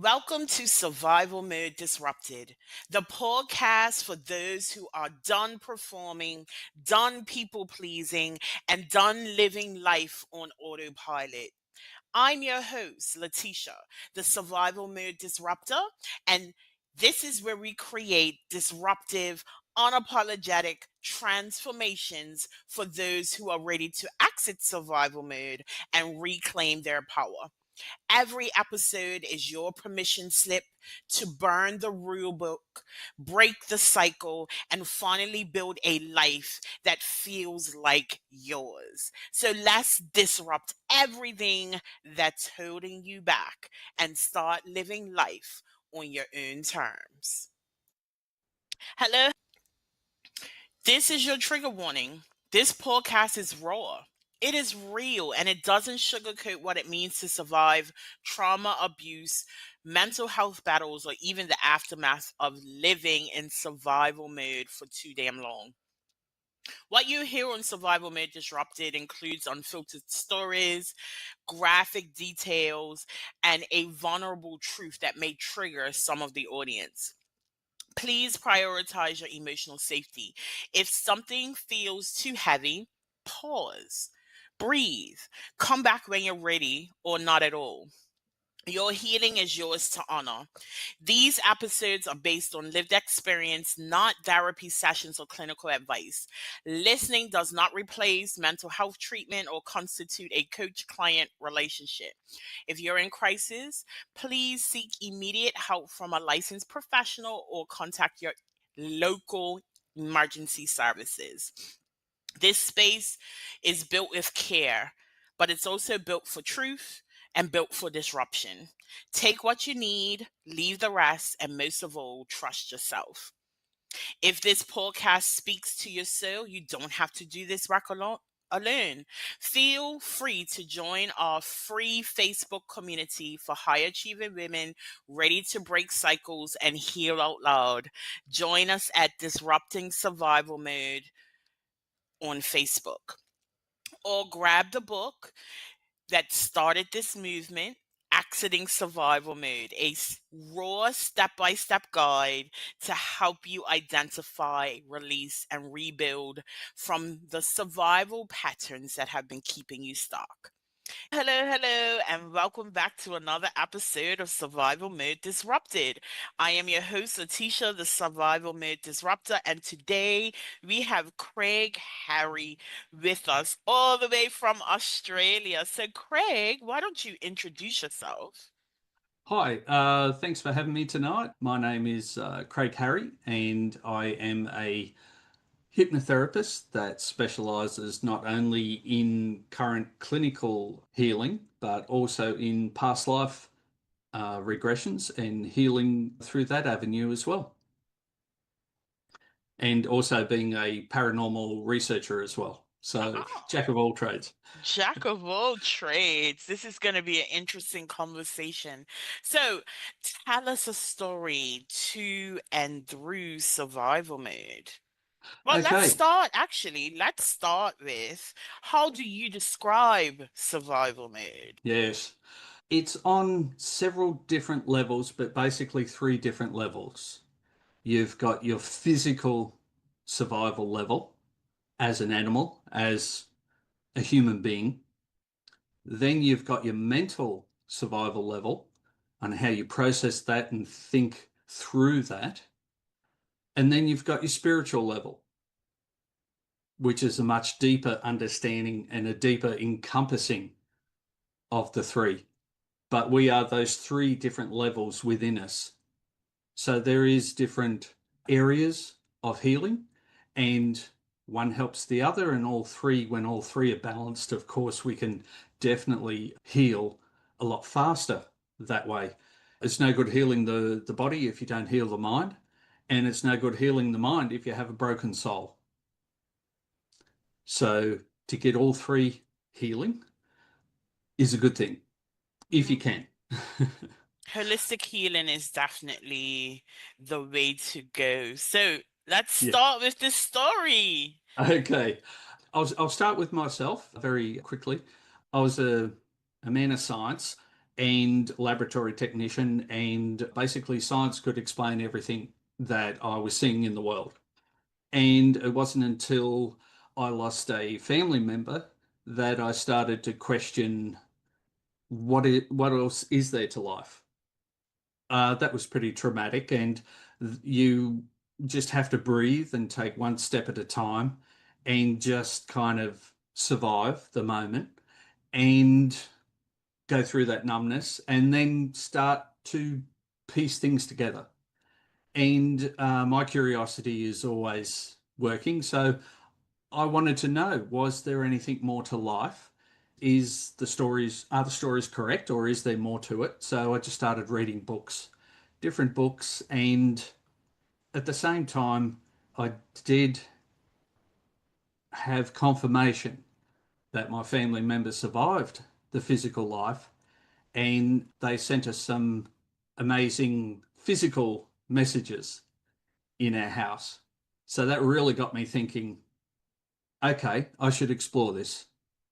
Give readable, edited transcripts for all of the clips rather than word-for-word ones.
Welcome to Survival Mode Disrupted, the podcast for those who are done performing, done people pleasing, and done living life on autopilot. I'm your host, Leticia, the Survival Mode Disruptor, and this is where we create disruptive, unapologetic transformations for those who are ready to exit survival mode and reclaim their power. Every episode is your permission slip to burn the rule book, break the cycle, and finally build a life that feels like yours. So let's disrupt everything that's holding you back and start living life on your own terms. Hello, this is your trigger warning. This podcast is raw. It is real and it doesn't sugarcoat what it means to survive trauma, abuse, mental health battles, or even the aftermath of living in survival mode for too damn long. What you hear on Survival Mode Disrupted includes unfiltered stories, graphic details, and a vulnerable truth that may trigger some of the audience. Please prioritize your emotional safety. If something feels too heavy, pause, breathe, come back when you're ready, or not at all. Your healing is yours to honor. These episodes are based on lived experience, not therapy sessions or clinical advice. Listening does not replace mental health treatment or constitute a coach client relationship. If you're in crisis, please seek immediate help from a licensed professional or contact your local emergency services. This space is built with care, but it's also built for truth and built for disruption. Take what you need, leave the rest, and most of all, trust yourself. If this podcast speaks to your soul, you don't have to do this work alone. Feel free to join our free Facebook community for high achieving women ready to break cycles and heal out loud. Join us at Disrupting Survival Mode on Facebook, or grab the book that started this movement, Exiting Survival Mode, a raw step by step guide to help you identify, release, and rebuild from the survival patterns that have been keeping you stuck. Hello, and welcome back to another episode of Survival Mode Disrupted. I am your host, Leticia, the Survival Mode Disruptor, and today we have Craig Harry with us all the way from Australia. So, Craig, why don't you introduce yourself? Hi, thanks for having me tonight. My name is Craig Harry, and I am a hypnotherapist that specializes not only in current clinical healing, but also in past life regressions and healing through that avenue as well. And also being a paranormal researcher as well. So, Oh, jack of all trades. jack of all trades. This is going to be an interesting conversation. So, tell us a story to and through survival mode. Well, Okay, let's start with how do you describe survival mode? yes. It's on several different levels, but basically three different levels. You've got your physical survival level as an animal, as a human being. Then you've got your mental survival level and how you process that and think through that. And then you've got your spiritual level, which is a much deeper understanding and a deeper encompassing of the three. But we are those three different levels within us. So there is different areas of healing, and one helps the other, and all three, when all three are balanced, of course, we can definitely heal a lot faster that way. It's no good healing the body if you don't heal the mind, and it's no good healing the mind if you have a broken soul. So to get all three healing is a good thing if you Mhm. can. Holistic healing is definitely the way to go. So let's Yeah. start with the story. Okay. I'll start with myself very quickly. I was a man of science, and laboratory technician, and basically science could explain everything that I was seeing in the world. And it wasn't until I lost a family member that I started to question what else is there to life. That was pretty traumatic, and you just have to breathe and take one step at a time and just kind of survive the moment and go through that numbness and then start to piece things together. And my curiosity is always working. So I wanted to know, was there anything more to life? Are the stories correct, or is there more to it? So I just started reading books, different books, and at the same time, I did have confirmation that my family members survived the physical life, and they sent us some amazing physical messages in our house. So that really got me thinking, okay, I should explore this.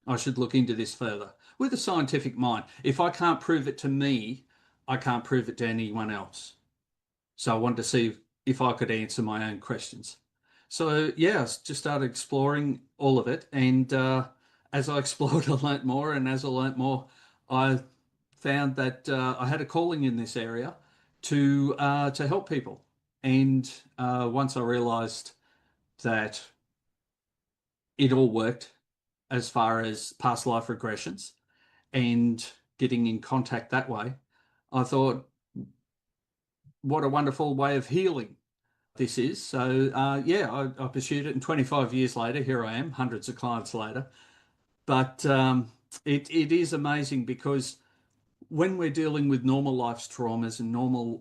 I should look into this further with a scientific mind. If I can't prove it to me, I can't prove it to anyone else. So I wanted to see if I could answer my own questions. So yeah, I just started exploring all of it, and as I explored, I learnt more, and as I learnt more, I found that I had a calling in this area to help people. And once I realised that it all worked as far as past life regressions and getting in contact that way, I thought, what a wonderful way of healing this is. So, yeah, I pursued it, and 25 years later, here I am, hundreds of clients later. But it is amazing because when we're dealing with normal life's traumas and normal,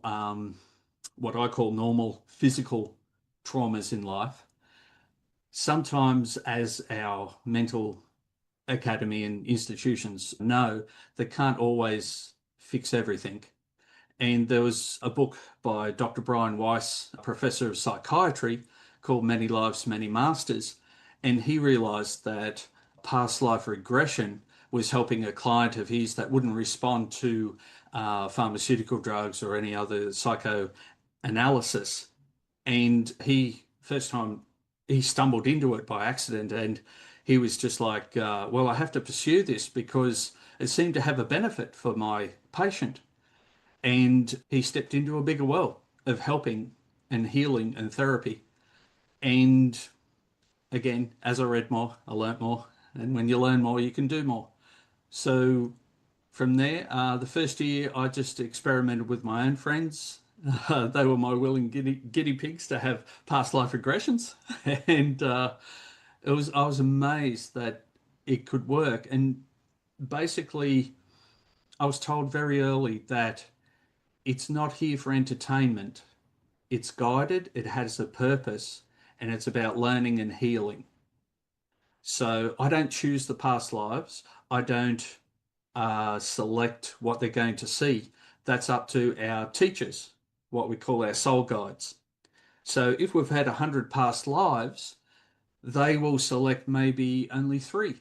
what I call normal physical traumas in life, sometimes as our mental academy and institutions know, they can't always fix everything. And there was a book by Dr. Brian Weiss, a professor of psychiatry, called Many Lives, Many Masters. And he realized that past life regression was helping a client of his that wouldn't respond to pharmaceutical drugs or any other psychoanalysis. And he, first time, he stumbled into it by accident, and he was just like, well, I have to pursue this because it seemed to have a benefit for my patient. And he stepped into a bigger world of helping and healing and therapy. And again, as I read more, I learnt more. And when you learn more, you can do more. So from there, the first year, I just experimented with my own friends. They were my willing guinea pigs to have past life regressions. And I was amazed that it could work. And basically, I was told very early that it's not here for entertainment. It's guided, it has a purpose, and it's about learning and healing. So I don't choose the past lives. I don't select what they're going to see. That's up to our teachers, what we call our soul guides. So if we've had 100 past lives, they will select maybe only three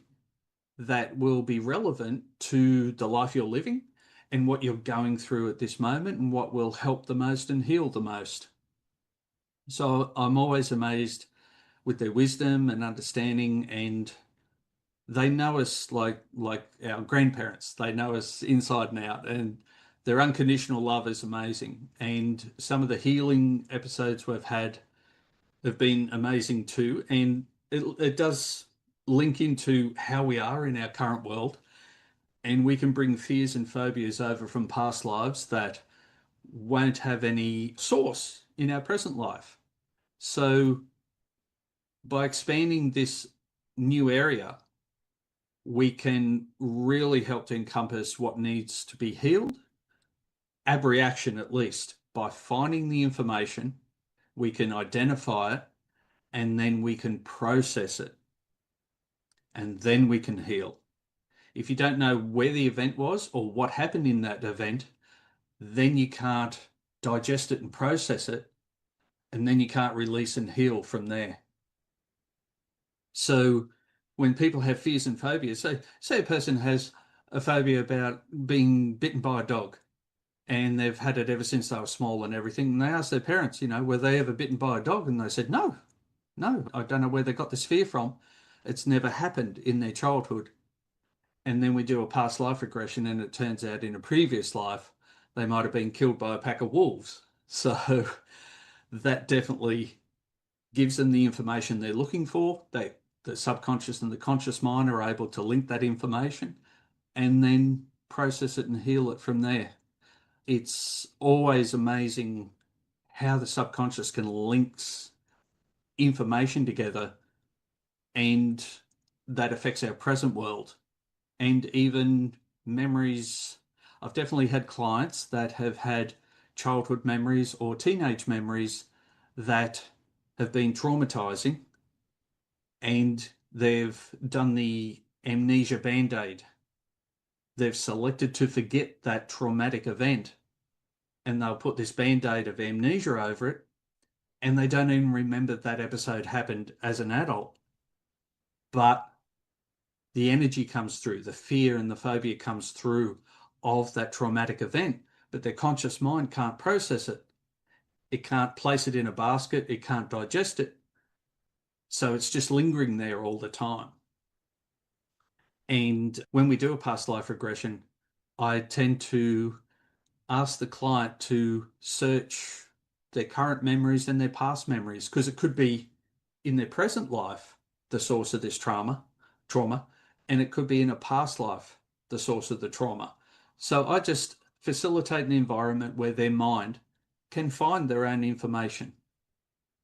that will be relevant to the life you're living and what you're going through at this moment and what will help the most and heal the most. So I'm always amazed with their wisdom and understanding, and they know us like our grandparents. They know us inside and out, and their unconditional love is amazing. And some of the healing episodes we've had have been amazing too. And it does link into how we are in our current world, and we can bring fears and phobias over from past lives that won't have any source in our present life. So by expanding this new area, we can really help to encompass what needs to be healed, abreaction at least. By finding the information, we can identify it, and then we can process it, and then we can heal. If you don't know where the event was or what happened in that event, then you can't digest it and process it, and then you can't release and heal from there. So when people have fears and phobias, say a person has a phobia about being bitten by a dog, and they've had it ever since they were small and everything. And they asked their parents, were they ever bitten by a dog? And they said, no, no, I don't know where they got this fear from. It's never happened in their childhood. And then we do a past life regression, and it turns out in a previous life, they might have been killed by a pack of wolves. So that definitely gives them the information they're looking for. The subconscious and the conscious mind are able to link that information and then process it and heal it from there. It's always amazing how the subconscious can link information together, and that affects our present world and even memories. I've definitely had clients that have had childhood memories or teenage memories that have been traumatizing, and they've done the amnesia band-aid. They've selected to forget that traumatic event, and they'll put this band-aid of amnesia over it, and they don't even remember that episode happened as an adult. But the energy comes through, the fear and the phobia comes through of that traumatic event, but their conscious mind can't process it. It can't place it in a basket. It can't digest it. So it's just lingering there all the time. And when we do a past life regression, I tend to ask the client to search their current memories and their past memories, because it could be in their present life the source of this trauma, and it could be in a past life the source of the trauma. So I just facilitate an environment where their mind can find their own information,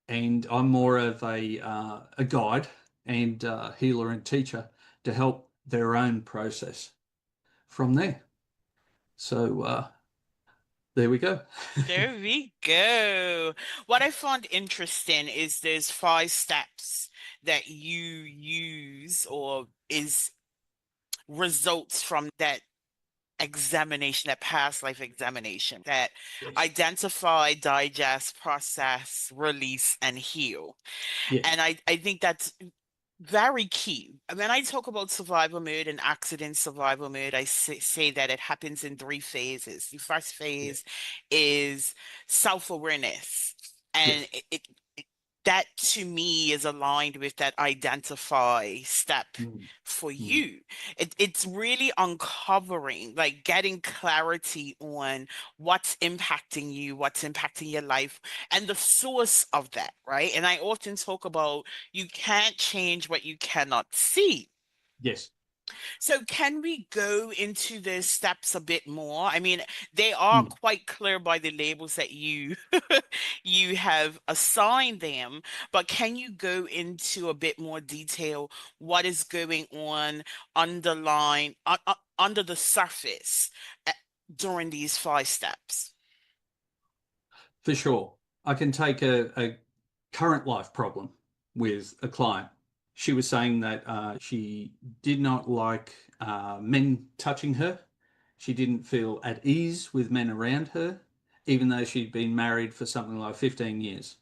and I'm more of a guide and healer and teacher to help their own process from there. So there we go. There we go. What I found interesting is there's 5 steps that you use or is results from that examination, that past life examination, that Yes. identify, digest, process, release, and heal. Yes. And I think that's very key. When I talk about survival mode and accident survival mode, I say that it happens in 3 phases. The first Yeah. phase is self-awareness. And Yes. that to me is aligned with that identify step Mm. for Mm. you. It's really uncovering, like getting clarity on what's impacting you, what's impacting your life, and the source of that, right? And I often talk about you can't change what you cannot see. Yes. So can we go into the steps a bit more? I mean, they are Mm. quite clear by the labels that you you have assigned them, but can you go into a bit more detail what is going on underline under the surface uh, during these 5 steps? For sure. I can take a current life problem with a client. She was saying that she did not like men touching her. She didn't feel at ease with men around her, even though she'd been married for something like 15 years,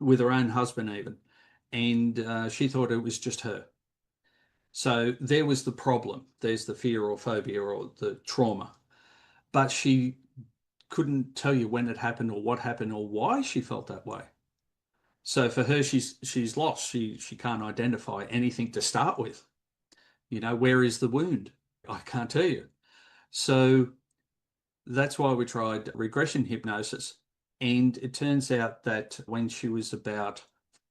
with her own husband even. And she thought it was just her. So there was the problem. There's the fear or phobia or the trauma. But she couldn't tell you when it happened or what happened or why she felt that way. So for her, she's lost. She can't identify anything to start with. Where is the wound? I can't tell you. So that's why we tried regression hypnosis. And it turns out that when she was about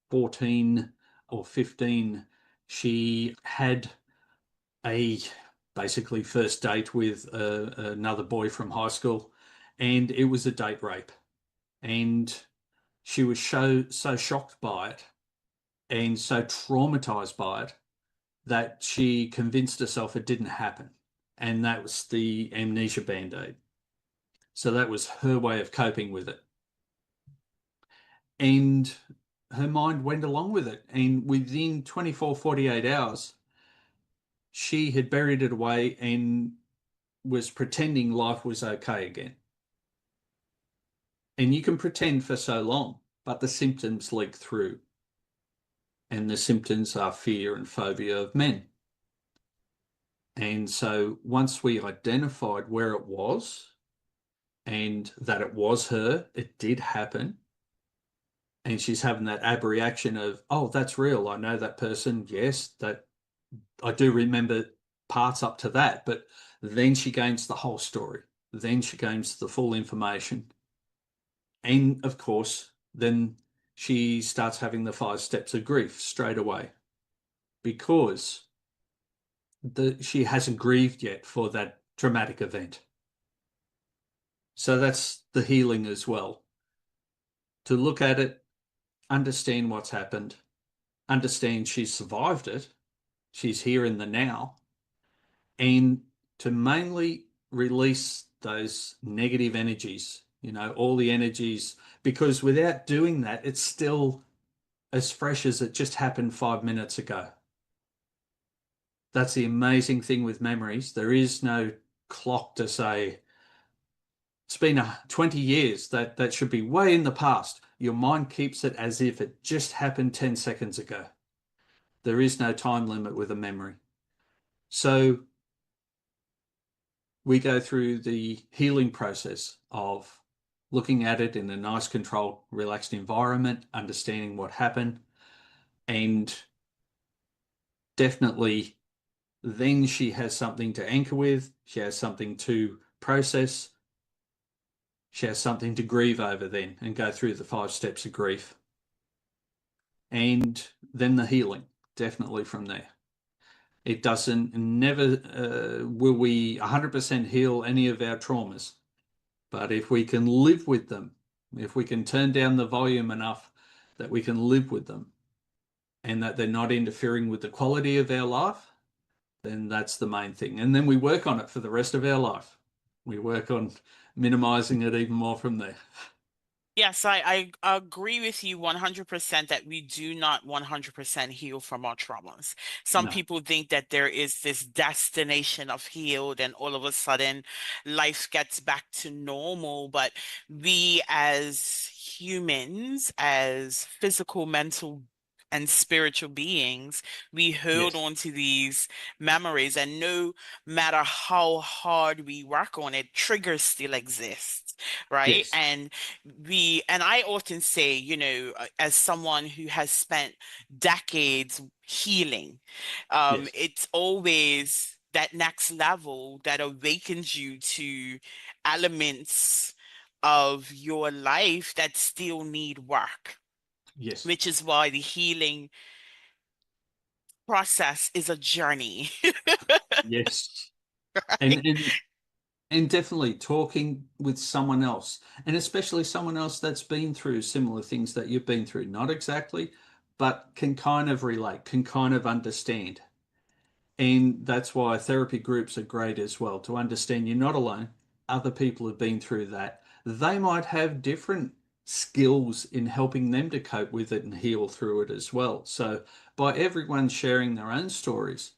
14 or 15, she had a basically first date with another boy from high school, and it was a date rape. And she was so shocked by it and so traumatized by it that she convinced herself it didn't happen. And that was the amnesia band-aid. So that was her way of coping with it. And her mind went along with it. And within 24, 48 hours, she had buried it away and was pretending life was okay again. And you can pretend for so long, but the symptoms leak through. And the symptoms are fear and phobia of men. And so once we identified where it was and that it was her, it did happen. And she's having that ab reaction of, oh, that's real. I know that person. Yes, that I do remember parts up to that. But then she gains the whole story. Then she gains the full information. And of course, then she starts having the 5 steps of grief straight away because she hasn't grieved yet for that traumatic event. So that's the healing as well. To look at it, understand what's happened, understand she's survived it, she's here in the now, and to mainly release those negative energies, all the energies, because without doing that, it's still as fresh as it just happened 5 minutes ago. That's the amazing thing with memories. There is no clock to say it's been 20 years. That should be way in the past. Your mind keeps it as if it just happened 10 seconds ago. There is no time limit with a memory. So we go through the healing process of looking at it in a nice, controlled, relaxed environment, understanding what happened, and definitely then she has something to anchor with, she has something to process, she has something to grieve over then and go through the 5 steps of grief. And then the healing, definitely from there. It doesn't, never will we 100% heal any of our traumas. But if we can live with them, if we can turn down the volume enough that we can live with them and that they're not interfering with the quality of our life, then that's the main thing. And then we work on it for the rest of our life. We work on minimizing it even more from there. Yes, I agree with you 100% that we do not 100% heal from our traumas. Some No. people think that there is this destination of healed and all of a sudden life gets back to normal. But we as humans, as physical, mental, and spiritual beings, we hold Yes. on to these memories, and no matter how hard we work on it, triggers still exist, right? Yes. And I often say, as someone who has spent decades healing, Yes. it's always that next level that awakens you to elements of your life that still need work, Yes. which is why the healing process is a journey. Yes. And definitely talking with someone else, and especially someone else that's been through similar things that you've been through, not exactly, but can kind of relate, can kind of understand. And that's why therapy groups are great as well, to understand you're not alone. Other people have been through that. They might have different skills in helping them to cope with it and heal through it as well. So, by everyone sharing their own stories,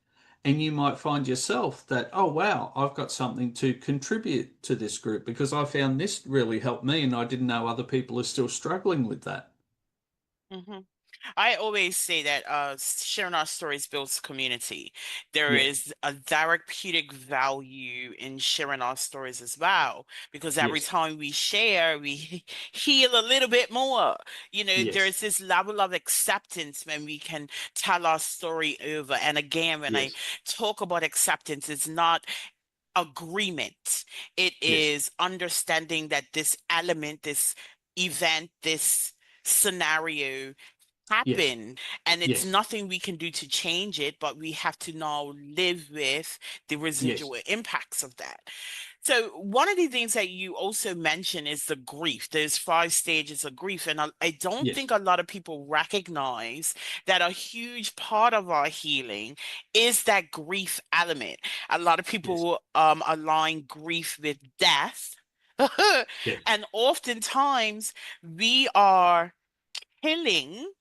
and you might find yourself that, oh, wow, I've got something to contribute to this group because I found this really helped me and I didn't know other people are still struggling with that. hmm I always say that sharing our stories builds community. There Yeah. is a therapeutic value in sharing our stories as well, because every Yes. time we share, we heal a little bit more. Yes. There's this level of acceptance when we can tell our story over. And again, when I Yes. talk about acceptance, it's not agreement. It Yes. is understanding that this element, this event, this scenario Yes. happen, and it's Yes. nothing we can do to change it, but we have to now live with the Yes. residual impacts of that. So one of the things that you also mentioned is the grief. There's 5 stages of grief, and I don't Yes. think a lot of people recognize that a huge part of our healing is that grief element. A lot of Yes. people align grief with death. Yes. And oftentimes we are killing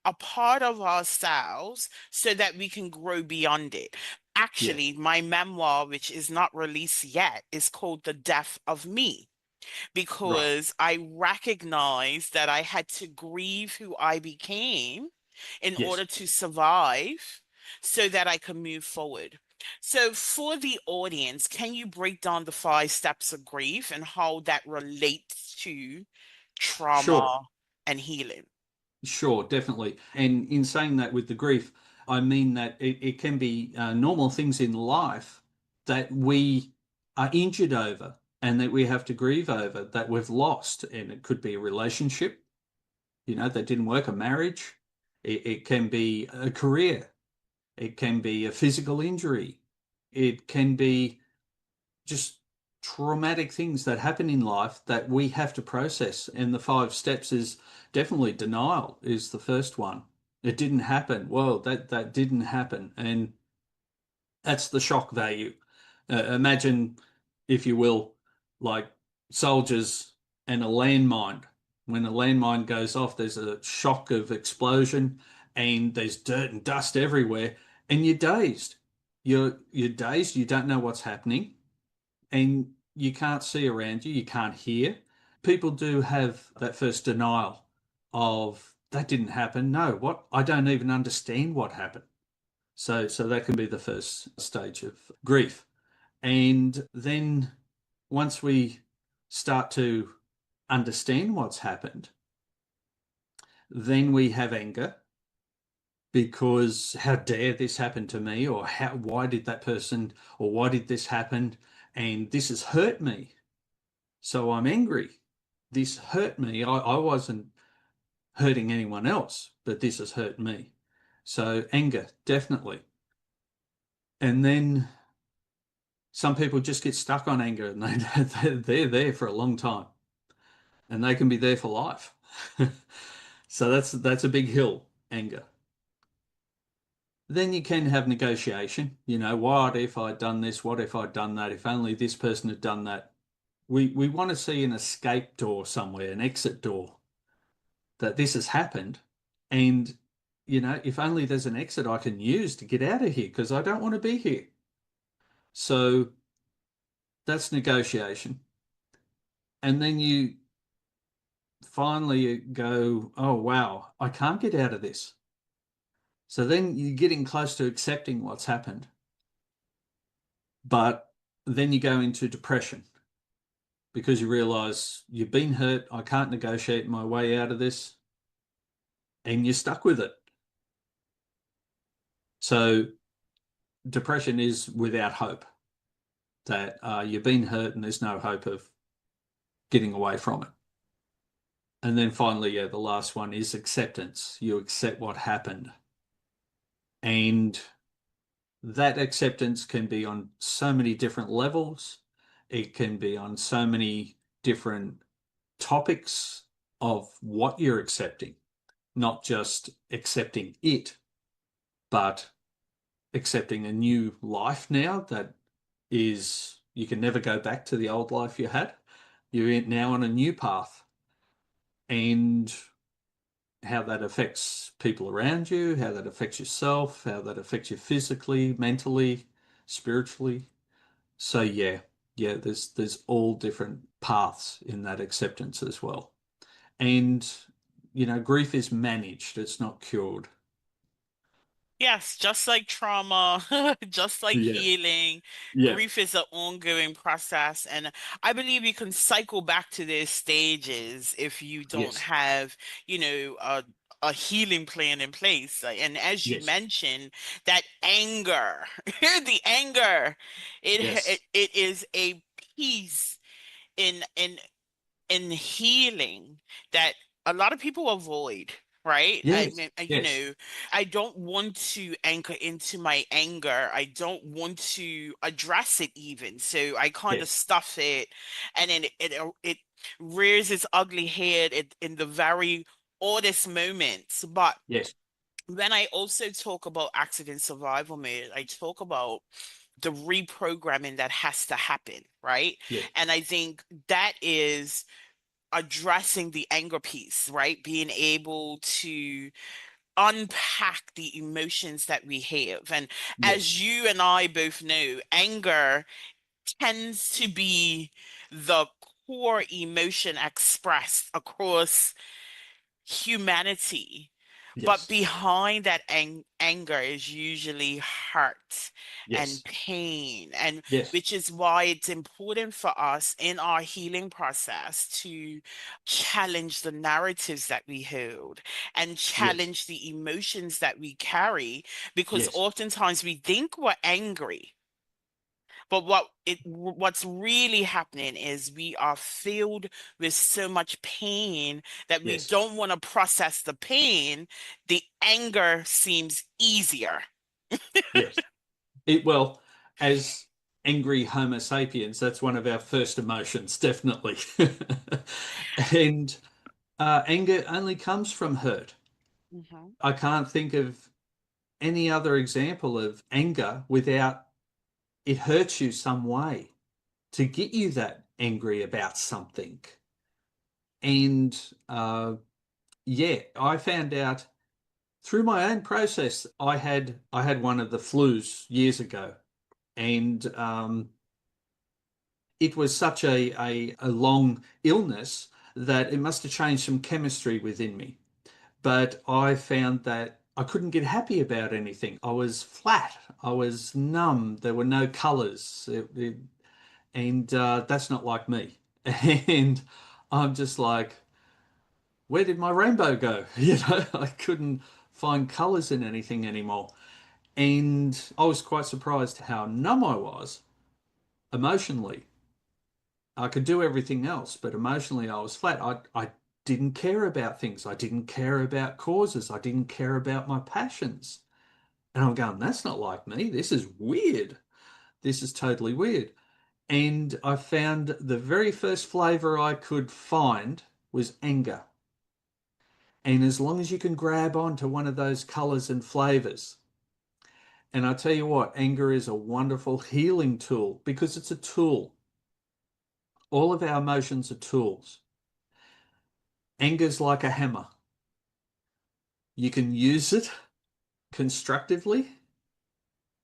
a part of ourselves so that we can grow beyond it. Yes. Actually, my memoir, which is not released yet, is called The Death of Me, Right. because I recognized that I had to grieve who I became in Yes. order to survive so that I can move forward. So, for the audience, can you break down the 5 steps of grief and how that relates to Sure. trauma and healing? Sure, definitely. And in saying that with the grief, I mean that it can be normal things in life that we are injured over and that we have to grieve over that we've lost. And it could be a relationship, that didn't work, a marriage. It can be a career. It can be a physical injury. It can be just traumatic things that happen in life that we have to process. And the 5 steps is definitely denial is the first one. It didn't happen. Well, that didn't happen. And that's the shock value. Imagine, if you will, like soldiers and a landmine. When a landmine goes off, there's a shock of explosion and there's dirt and dust everywhere, and you're dazed. You're dazed, you don't know what's happening and you can't see around you, you can't hear. People do have that first denial of that didn't happen. No, what? I don't even understand what happened. So that can be the first stage of grief. And then once we start to understand what's happened, then we have anger because how dare this happen to me, or why did that person, or why did this happen? And this has hurt me. So I'm angry. This hurt me. I wasn't hurting anyone else, but this has hurt me. So anger, definitely. And then some people just get stuck on anger and they're there for a long time and they can be there for life. So that's a big hill, anger. Then you can have negotiation. What if I'd done this? What if I'd done that? If only this person had done that. We want to see an escape door somewhere, an exit door, that this has happened. And, if only there's an exit I can use to get out of here because I don't want to be here. So that's negotiation. And then you finally go, oh, wow, I can't get out of this. So then you're getting close to accepting what's happened. But then you go into depression because you realize you've been hurt. I can't negotiate my way out of this. And you're stuck with it. So depression is without hope, that you've been hurt and there's no hope of getting away from it. And then finally, yeah, the last one is acceptance. You accept what happened. And that acceptance can be on so many different levels. It can be on so many different topics of what you're accepting, not just accepting it, but accepting a new life now that is, you can never go back to the old life you had. You're now on a new path, and how that affects people around you, how that affects yourself, how that affects you physically, mentally, spiritually. So yeah, there's all different paths in that acceptance as well. And grief is managed, it's not cured. Yes, just like trauma, just like Yeah, healing, yeah, grief is an ongoing process. And I believe you can cycle back to these stages if you don't yes, have, a healing plan in place. And as you yes, mentioned, that anger, the anger, yes, it is a piece in healing that a lot of people avoid, right? I yes, mean, yes, I don't want to anchor into my anger. I don't want to address it even. So I kind of yes, stuff it, and then it rears its ugly head in the very oddest moments. But yes, when I also talk about accident survival mode, I talk about the reprogramming that has to happen, right? yes, And I think that is addressing the anger piece, right? Being able to unpack the emotions that we have. And yes, as you and I both know, anger tends to be the core emotion expressed across humanity. But Yes. behind that anger is usually hurt and Yes. pain, and Yes. which is why it's important for us in our healing process to challenge the narratives that we hold and Yes. challenge the emotions that we carry, because Yes. oftentimes we think we're angry. But what's really happening is we are filled with so much pain that we Yes. don't want to process the pain. The anger seems easier. Yes. Well, as angry Homo sapiens, that's one of our first emotions, definitely. And anger only comes from hurt. Mhm. I can't think of any other example of anger without it hurts you some way to get you that angry about something. And yeah, I found out through my own process. I had one of the flus years ago, and it was such a long illness that it must have changed some chemistry within me. But I found that I couldn't get happy about anything. I was flat. I was numb. There were no colors. And that's not like me. And I'm just like, where did my rainbow go? I couldn't find colors in anything anymore. And I was quite surprised how numb I was emotionally. I could do everything else, but emotionally I was flat. I didn't care about things. I didn't care about causes. I didn't care about my passions. And I'm going, that's not like me. This is weird. This is totally weird. And I found the very first flavor I could find was anger. And as long as you can grab onto one of those colors and flavors, and I tell you what, anger is a wonderful healing tool because it's a tool. All of our emotions are tools. Anger's like a hammer. You can use it constructively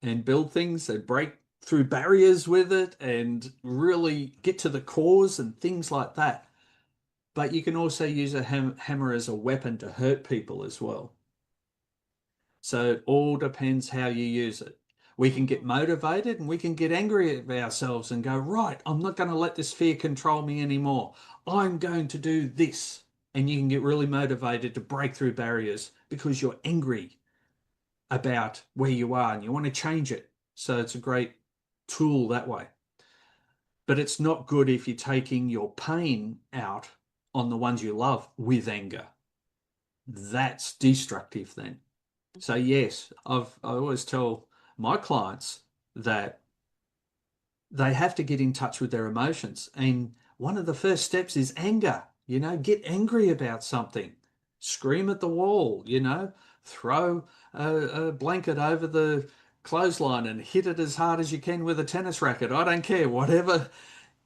and build things and break through barriers with it and really get to the cause and things like that. But you can also use a hammer as a weapon to hurt people as well. So it all depends how you use it. We can get Mhm. motivated and we can get angry at ourselves and go, right, I'm not going to let this fear control me anymore. I'm going to do this. And you can get really motivated to break through barriers because you're angry about where you are and you want to change it. So it's a great tool that way. But it's not good if you're taking your pain out on the ones you love with anger. That's destructive then. So yes, I always tell my clients that they have to get in touch with their emotions. And one of the first steps is anger. Get angry about something, scream at the wall, throw a blanket over the clothesline and hit it as hard as you can with a tennis racket. I don't care, whatever.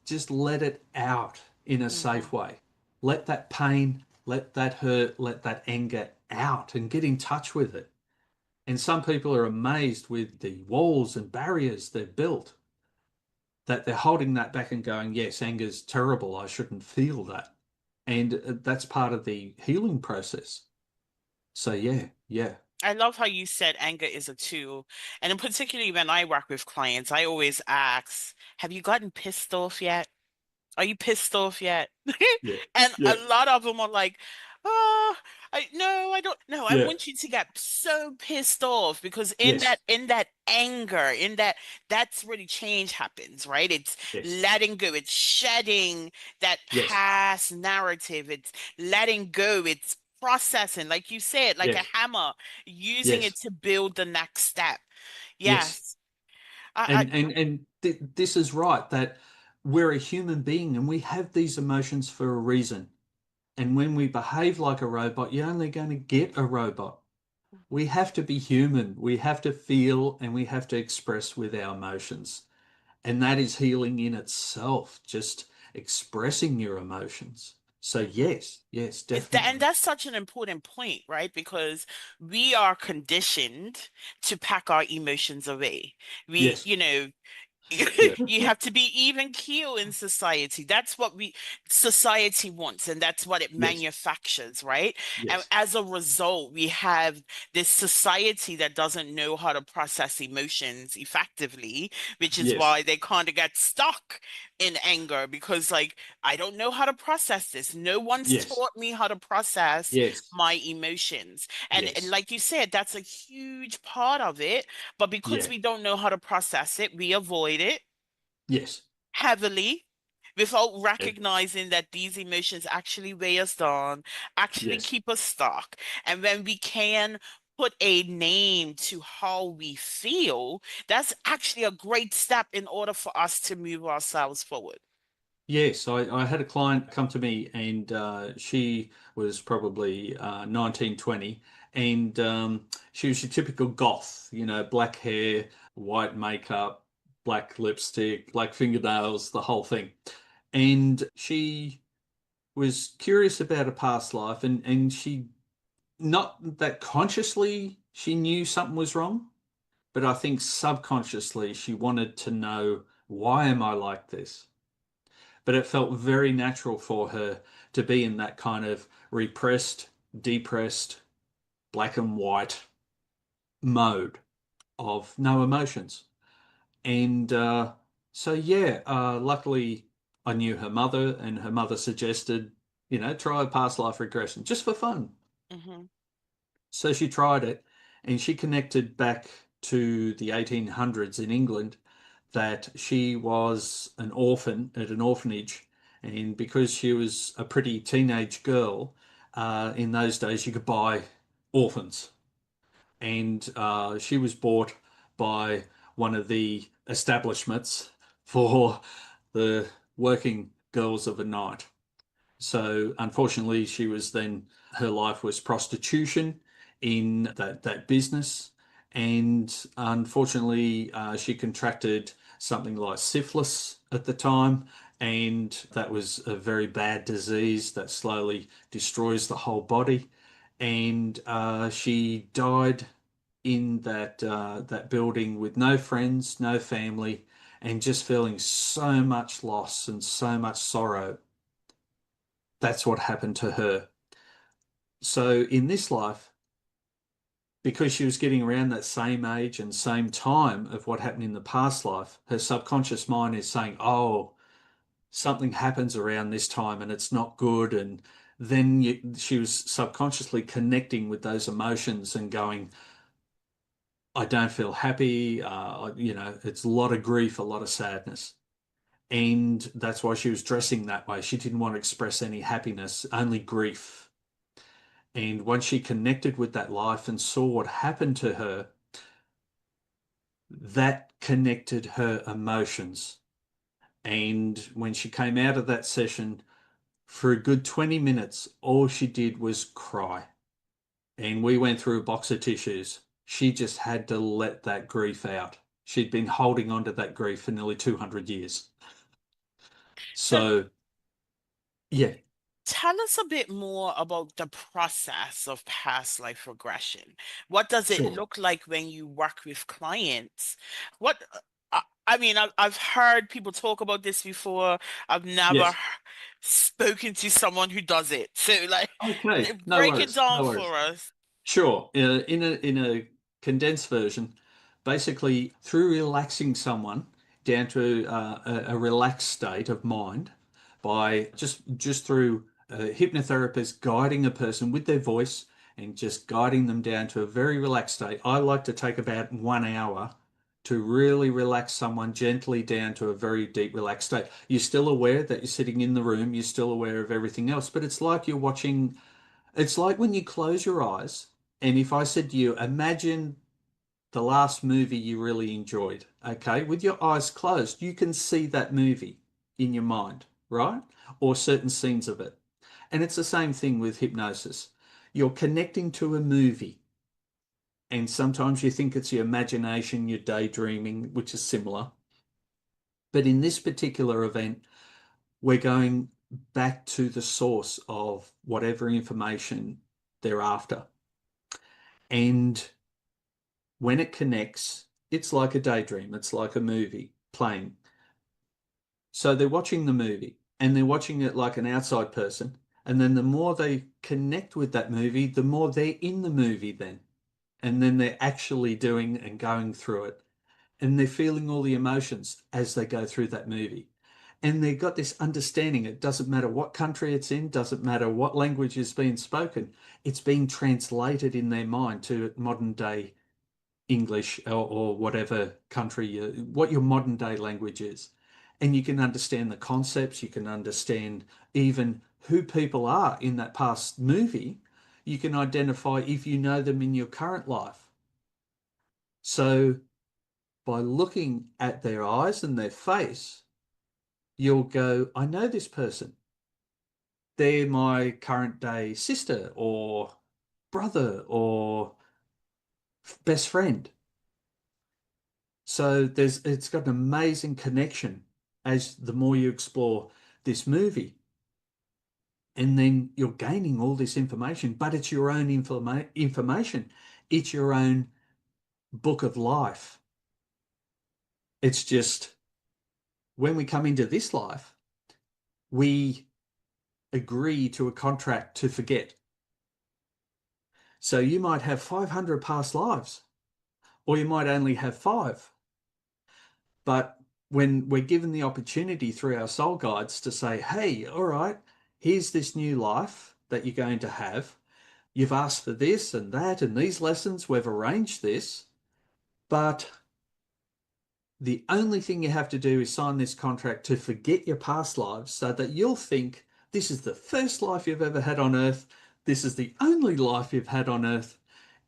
Just let it out in a safe Mhm. way. Let that pain, let that hurt, let that anger out and get in touch with it. And some people are amazed with the walls and barriers they've built that they're holding that back and going, yes, anger's terrible. I shouldn't feel that. And that's part of the healing process. So, yeah, yeah, I love how you said anger is a tool. And in particularly when I work with clients, I always ask, have you gotten pissed off yet? Are you pissed off yet? yeah, And yeah, a lot of them are like, oh, no, I don't know. I yeah, want you to get so pissed off, because in that yes, anger, that's really change happens, right? It's yes, letting go, it's shedding that yes, past narrative, it's letting go, it's processing, like you said, like a yes, hammer, using it yes, to build the next step. yes. Yes. I And this is right that we're a human being and we have these emotions for a reason. And when we behave like a robot, you're only going to get a robot. We have to be human. We have to feel and we have to express with our emotions. And that is healing in itself, just expressing your emotions. So, Mhm. yes, yes, And definitely. that's such an important point, right? Because we are conditioned to pack our emotions away. We, Yes, you know, Yeah. You have to be even keel in society. That's what we society wants, and that's what it Yes. manufactures, right? And Yes. as a result, we have this society that doesn't know how to process emotions effectively, which is Yes. why they kind of get stuck in anger because, like, I don't know how to process this. No one's Yes. taught me how to process Yes. my emotions. And Yes. like you said, that's a huge part of it. But because Yeah. we don't know how to process it, we avoid it Yes. heavily without Yeah. recognizing that these emotions actually weigh us down, actually Yes. keep us stuck. And when we can put a name to how we feel, that's actually a great step in order for us to move ourselves forward. Yes, I had a client come to me and she was probably 19, 20, and she was your typical goth, black hair, white makeup, black lipstick, black fingernails, the whole thing. And she was curious about a past life and she, not that consciously she knew something was wrong, but I think subconsciously she wanted to know, why am I like this? But it felt very natural for her to be in that kind of repressed, depressed, black and white mode of no emotions. And yeah, luckily I knew her mother, and her mother suggested, try a past life regression just for fun. Hmm. So she tried it, and she connected back to the 1800s in England, that she was an orphan at an orphanage. And because she was a pretty teenage girl, in those days you could buy orphans. And she was bought by one of the establishments for the working girls of a night. So unfortunately, she was then, her life was prostitution in that business, and unfortunately, she contracted something like syphilis at the time, and that was a very bad disease that slowly destroys the whole body, and she died in that building with no friends, no family, and just feeling so much loss and so much sorrow. That's what happened to her. So in this life, because she was getting around that same age and same time of what happened in the past life, her subconscious mind is saying, oh, something happens around this time and it's not good. And then she was subconsciously connecting with those emotions and going, I don't feel happy. It's a lot of grief, a lot of sadness. And that's why she was dressing that way. She didn't want to express any happiness, only grief. And once she connected with that life and saw what happened to her, that connected her emotions. And when she came out of that session, for a good 20 minutes, all she did was cry. And we went through a box of tissues. She just had to let that grief out. She'd been holding on to that grief for nearly 200 years. So So, yeah, tell us a bit more about the process of past life regression. What does it sure. look like when you work with clients? What I mean, I've heard people talk about this before. I've never Yes. spoken to someone who does it. So, like, Okay. No break it worries. down No worries. for us. Sure. In a condensed version, basically through relaxing someone down to a relaxed state of mind by just through a hypnotherapist guiding a person with their voice and just guiding them down to a very relaxed state. I like to take about 1 hour to really relax someone gently down to a very deep relaxed state. You're still aware that you're sitting in the room, you're still aware of everything else, but it's like you're watching, it's like when you close your eyes, and if I said to you, imagine the last movie you really enjoyed, okay, with your eyes closed, you can see that movie in your mind, right? Or certain scenes of it. And it's the same thing with hypnosis. You're connecting to a movie, and sometimes you think it's your imagination, your daydreaming, which is similar. But in this particular event, we're going back to the source of whatever information they're after. And when it connects, it's like a daydream, it's like a movie. playing. So they're watching the movie and they're watching it like an outside person. And then the more they connect with that movie, the more they're in the movie then. And then they're actually doing and going through it. And they're feeling all the emotions as they go through that movie. And they've got this understanding. It doesn't matter what country it's in, doesn't matter what language is being spoken. It's being translated in their mind to modern day English or whatever country what your modern day language is. And you can understand the concepts, you can understand even who people are in that past movie. You can identify if you know them in your current life. So by looking at their eyes and their face, you'll go, I know this person. They're my current day sister or brother or best friend. So it's got an amazing connection as the more you explore this movie. And then you're gaining all this information, but it's your own information. It's your own book of life. It's just when we come into this life, we agree to a contract to forget. So you might have 500 past lives, or you might only have five. But when we're given the opportunity through our soul guides to say, hey, all right, here's this new life that you're going to have. You've asked for this and that and these lessons. We've arranged this. But the only thing you have to do is sign this contract to forget your past lives so that you'll think this is the first life you've ever had on earth. This is the only life you've had on earth.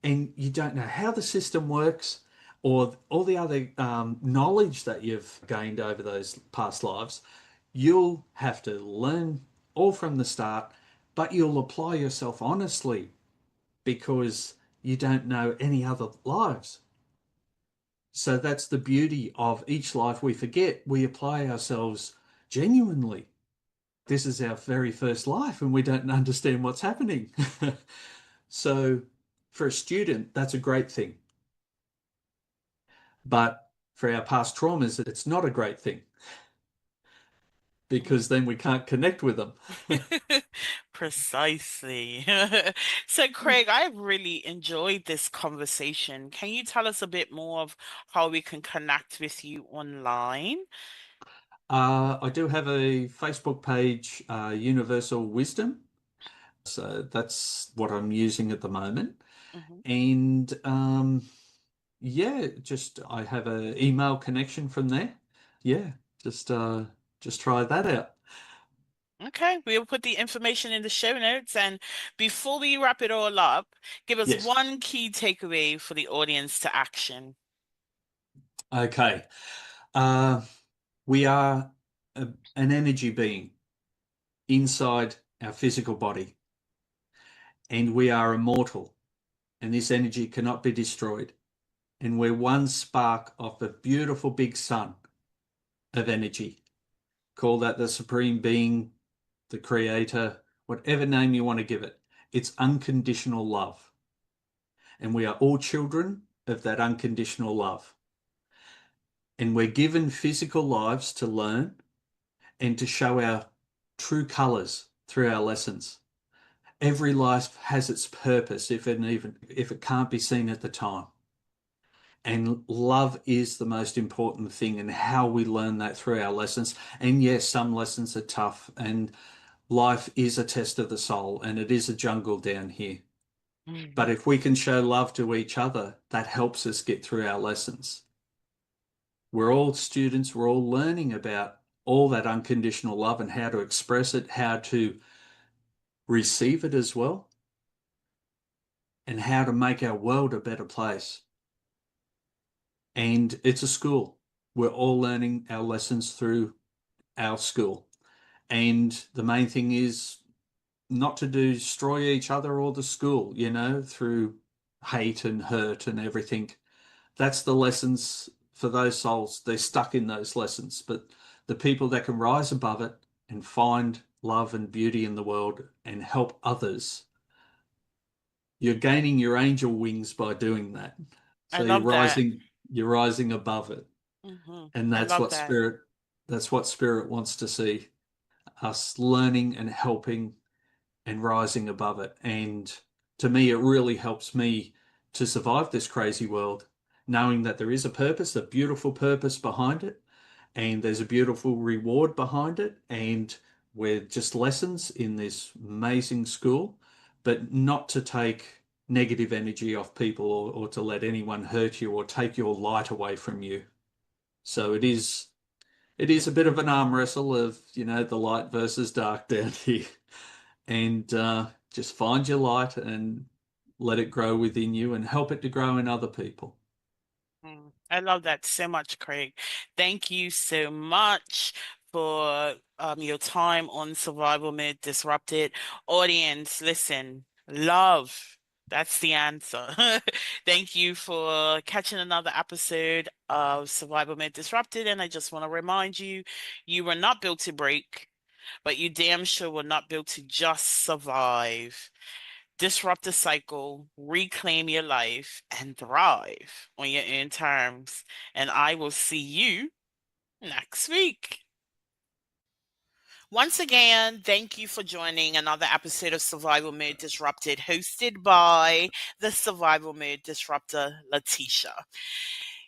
And you don't know how the system works or all the other knowledge that you've gained over those past lives. You'll have to learn all from the start, but you'll apply yourself honestly because you don't know any other lives. So that's the beauty of each life we forget. We apply ourselves genuinely. This is our very first life and we don't understand what's happening. So for a student, that's a great thing. But for our past traumas, it's not a great thing because then we can't connect with them. Precisely. So, Craig, I've really enjoyed this conversation. Can you tell us a bit more of how we can connect with you online? I do have a Facebook page, Universal Wisdom. So that's what I'm using at the moment. Mhm. And yeah, just I have an email connection from there. Yeah, just uh, just try that out. Okay, we'll put the information in the show notes. And before we wrap it all up, give us Yes. one key takeaway for the audience to action. Okay. Uh, we are an energy being inside our physical body, and we are immortal, and this energy cannot be destroyed. And we're one spark of the beautiful big sun of energy. Call that the supreme being, the creator, whatever name you want to give it. It's unconditional love. And we are all children of that unconditional love. And we're given physical lives to learn and to show our true colors through our lessons. Every life has its purpose if it can't be seen at the time. And love is the most important thing and how we learn that through our lessons. And yes, some lessons are tough and life is a test of the soul and it is a jungle down here. But Mhm. if we can show love to each other, that helps us get through our lessons. We're all students, we're all learning about all that unconditional love and how to express it, how to receive it as well, and how to make our world a better place. And it's a school. We're all learning our lessons through our school. And the main thing is not to destroy each other or the school, through hate and hurt and everything. That's the lessons for those souls. They're stuck in those lessons. But the people that can rise above it and find love and beauty in the world and help others, you're gaining your angel wings by doing that. I So you're love that. rising, you're rising above it. And I that's love what that. spirit wants to see, us learning and helping and rising above it. And to me, it really helps me to survive this crazy world, knowing that there is a purpose, a beautiful purpose behind it, and there's a beautiful reward behind it. And we're just lessons in this amazing school, but not to take negative energy off people, or to let anyone hurt you or take your light away from you. So it is a bit of an arm wrestle of, the light versus dark down here. And just find your light and let it grow within you and help it to grow in other people. I love that so much, Craig. Thank you so much for your time on Survival Mode Disrupted. Audience, listen, love. That's the answer. Thank you for catching another episode of Survival Mode Disrupted. And I just want to remind you, you were not built to break, but you damn sure were not built to just survive. Disrupt the cycle, reclaim your life, and thrive on your own terms. And I will see you next week. Once again, thank you for joining another episode of Survival Mode Disrupted, hosted by the Survival Mode Disruptor, Leticia.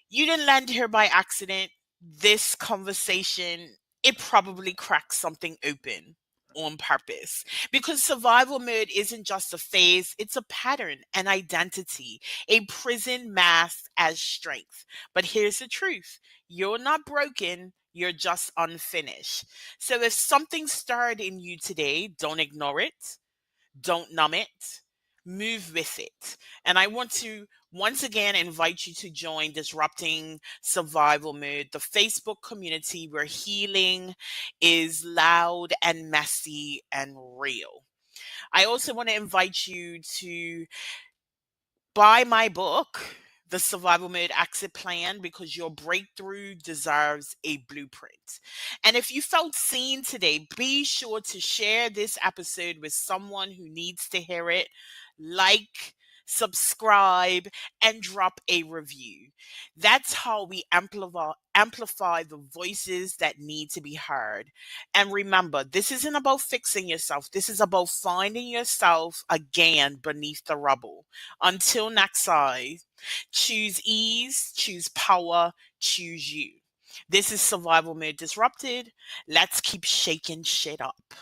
You didn't land here by accident. This conversation, it probably cracked something open on purpose, because survival mode isn't just a phase, it's a pattern, an identity, a prison masked as strength. But here's the truth: you're not broken, you're just unfinished. So if something stirred in you today, don't ignore it, don't numb it, move with it. And I want to once again invite you to join Disrupting Survival Mode, the Facebook community where healing is loud and messy and real. I also want to invite you to buy my book, The Survival Mode Exit Plan, because your breakthrough deserves a blueprint. And if you felt seen today, be sure to share this episode with someone who needs to hear it. Like, subscribe, and drop a review. That's how we amplify the voices that need to be heard. And remember, this isn't about fixing yourself. This is about finding yourself again beneath the rubble. Until next time, choose ease, choose power, choose you. This is Survival Mode Disrupted. Let's keep shaking shit up.